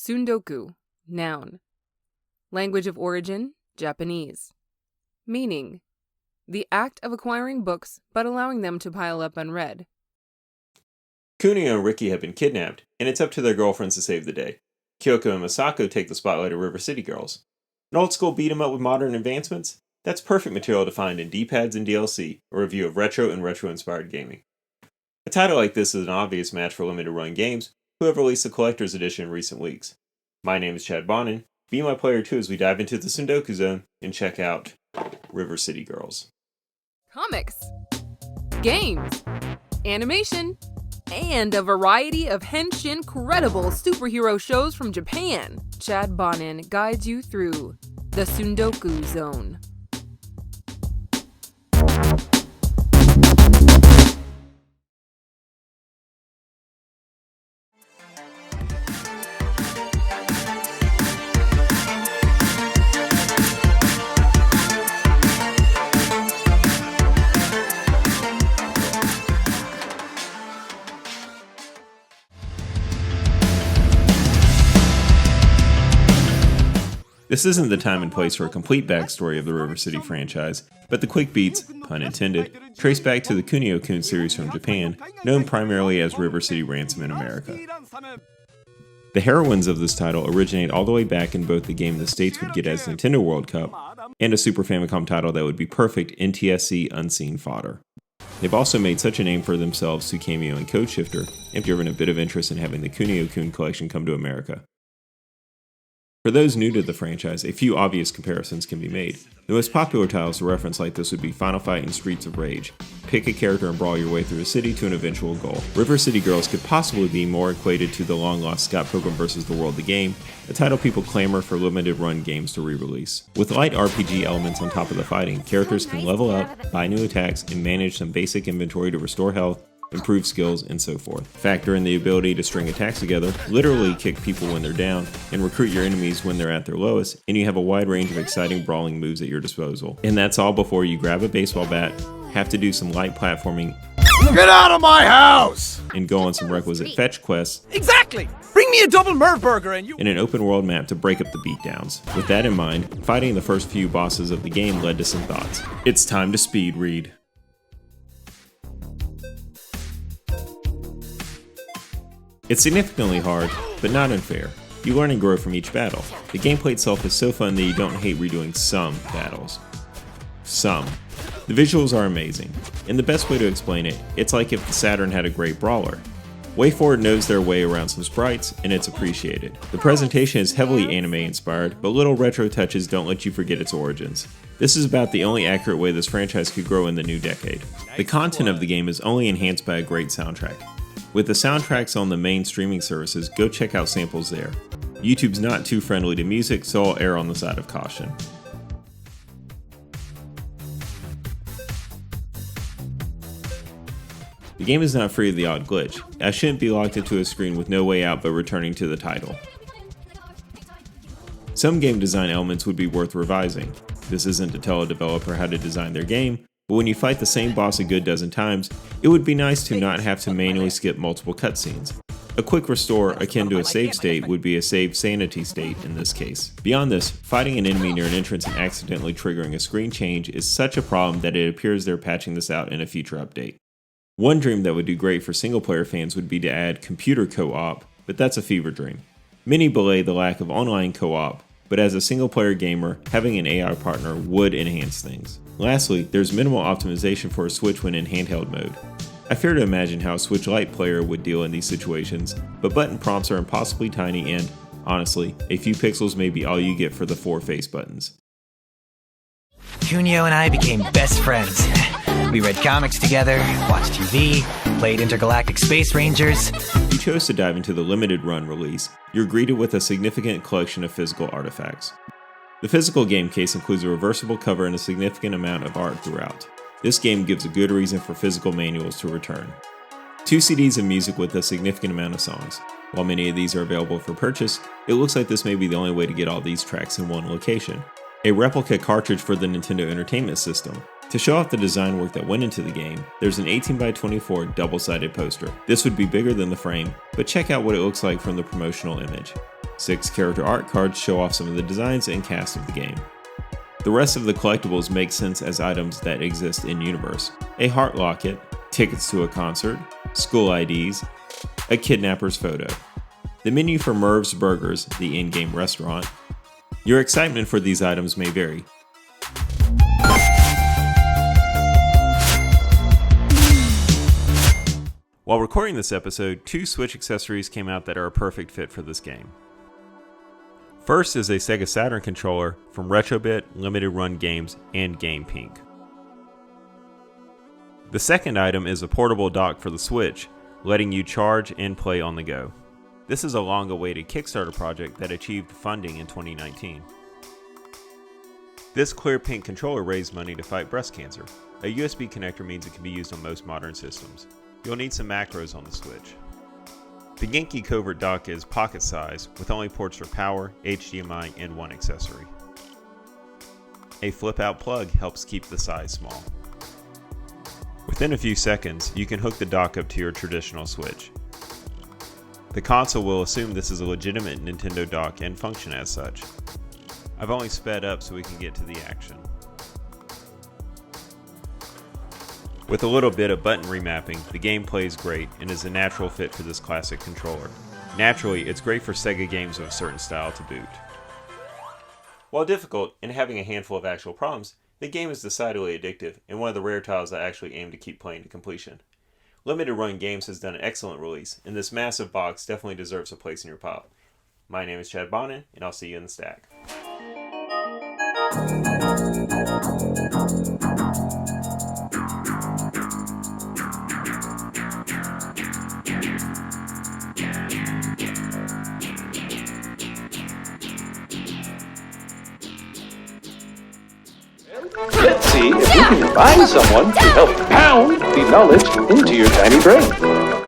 Tsundoku, noun. Language of origin, Japanese. Meaning, the act of acquiring books but allowing them to pile up unread. Kunio and Riki have been kidnapped, and it's up to their girlfriends to save the day. Kyoko and Masako take the spotlight of River City Girls. An old school beat 'em up with modern advancements? That's perfect material to find in D-Pads and DLC, a review of retro and retro-inspired gaming. A title like this is an obvious match for limited run games, who have released a collector's edition in recent weeks. My name is Chad Bonin. Be my player too as we dive into the Tsundoku Zone and check out River City Girls. Comics, games, animation, and a variety of henshin credible superhero shows from Japan. Chad Bonin guides you through the Tsundoku Zone. This isn't the time and place for a complete backstory of the River City franchise, but the quick beats, pun intended, trace back to the Kunio-kun series from Japan, known primarily as River City Ransom in America. The heroines of this title originate all the way back in both the game the States would get as Nintendo World Cup, and a Super Famicom title that would be perfect NTSC unseen fodder. They've also made such a name for themselves through Cameo and Codeshifter, and driven a bit of interest in having the Kunio-kun collection come to America. For those new to the franchise, a few obvious comparisons can be made. The most popular titles to reference like this would be Final Fight and Streets of Rage. Pick a character and brawl your way through a city to an eventual goal. River City Girls could possibly be more equated to the long-lost Scott Pilgrim vs. the World the Game, a title people clamor for limited-run games to re-release. With light RPG elements on top of the fighting, characters can level up, buy new attacks, and manage some basic inventory to restore health, improve skills, and so forth. Factor in the ability to string attacks together, literally kick people when they're down, and recruit your enemies when they're at their lowest, and you have a wide range of exciting brawling moves at your disposal. And that's all before you grab a baseball bat, have to do some light platforming, Get out of my house! and go on some requisite fetch quests, Exactly! Bring me a double Merv burger and you... in an open world map to break up the beatdowns. With that in mind, fighting the first few bosses of the game led to some thoughts. It's time to speed read. It's significantly hard, but not unfair. You learn and grow from each battle. The gameplay itself is so fun that you don't hate redoing some battles. Some. The visuals are amazing, and the best way to explain it, it's like if the Saturn had a great brawler. WayForward knows their way around some sprites, and it's appreciated. The presentation is heavily anime inspired, but little retro touches don't let you forget its origins. This is about the only accurate way this franchise could grow in the new decade. The content of the game is only enhanced by a great soundtrack. With the soundtracks on the main streaming services, go check out samples there. YouTube's not too friendly to music, so I'll err on the side of caution. The game is not free of the odd glitch. I shouldn't be locked into a screen with no way out but returning to the title. Some game design elements would be worth revising. This isn't to tell a developer how to design their game, but when you fight the same boss a good dozen times, it would be nice to not have to manually skip multiple cutscenes. A quick restore akin to a save state would be a save sanity state in this case. Beyond this, fighting an enemy near an entrance and accidentally triggering a screen change is such a problem that it appears they're patching this out in a future update. One dream that would do great for single player fans would be to add computer co-op, but that's a fever dream. Many belay the lack of online co-op, but as a single player gamer, having an AI partner would enhance things. Lastly, there's minimal optimization for a Switch when in handheld mode. I fear to imagine how a Switch Lite player would deal in these situations, but button prompts are impossibly tiny and, honestly, a few pixels may be all you get for the 4 face buttons. Kunio and I became best friends. We read comics together, watched TV, played Intergalactic Space Rangers. If you chose to dive into the limited run release, you're greeted with a significant collection of physical artifacts. The physical game case includes a reversible cover and a significant amount of art throughout. This game gives a good reason for physical manuals to return. 2 CDs of music with a significant amount of songs. While many of these are available for purchase, it looks like this may be the only way to get all these tracks in one location. A replica cartridge for the Nintendo Entertainment System. To show off the design work that went into the game, there's an 18x24 double-sided poster. This would be bigger than the frame, but check out what it looks like from the promotional image. 6 character art cards show off some of the designs and cast of the game. The rest of the collectibles make sense as items that exist in-universe. A heart locket, tickets to a concert, school IDs, a kidnapper's photo, the menu for Merv's Burgers, the in-game restaurant. Your excitement for these items may vary. While recording this episode, 2 Switch accessories came out that are a perfect fit for this game. First is a Sega Saturn controller from Retro-Bit, Limited Run Games, and Game Pink. The second item is a portable dock for the Switch, letting you charge and play on the go. This is a long-awaited Kickstarter project that achieved funding in 2019. This clear pink controller raised money to fight breast cancer. A USB connector means it can be used on most modern systems. You'll need some macros on the Switch. The Genki Covert Dock is pocket size with only ports for power, HDMI, and 1 accessory. A flip-out plug helps keep the size small. Within a few seconds, you can hook the dock up to your traditional Switch. The console will assume this is a legitimate Nintendo dock and function as such. I've only sped up so we can get to the action. With a little bit of button remapping, the game plays great and is a natural fit for this classic controller. Naturally, it's great for Sega games of a certain style to boot. While difficult and having a handful of actual problems, the game is decidedly addictive and one of the rare titles I actually aim to keep playing to completion. Limited Run Games has done an excellent release, and this massive box definitely deserves a place in your pile. My name is Chad Bonin, and I'll see you in the stack. Let's see if we can find someone to help pound the knowledge into your tiny brain.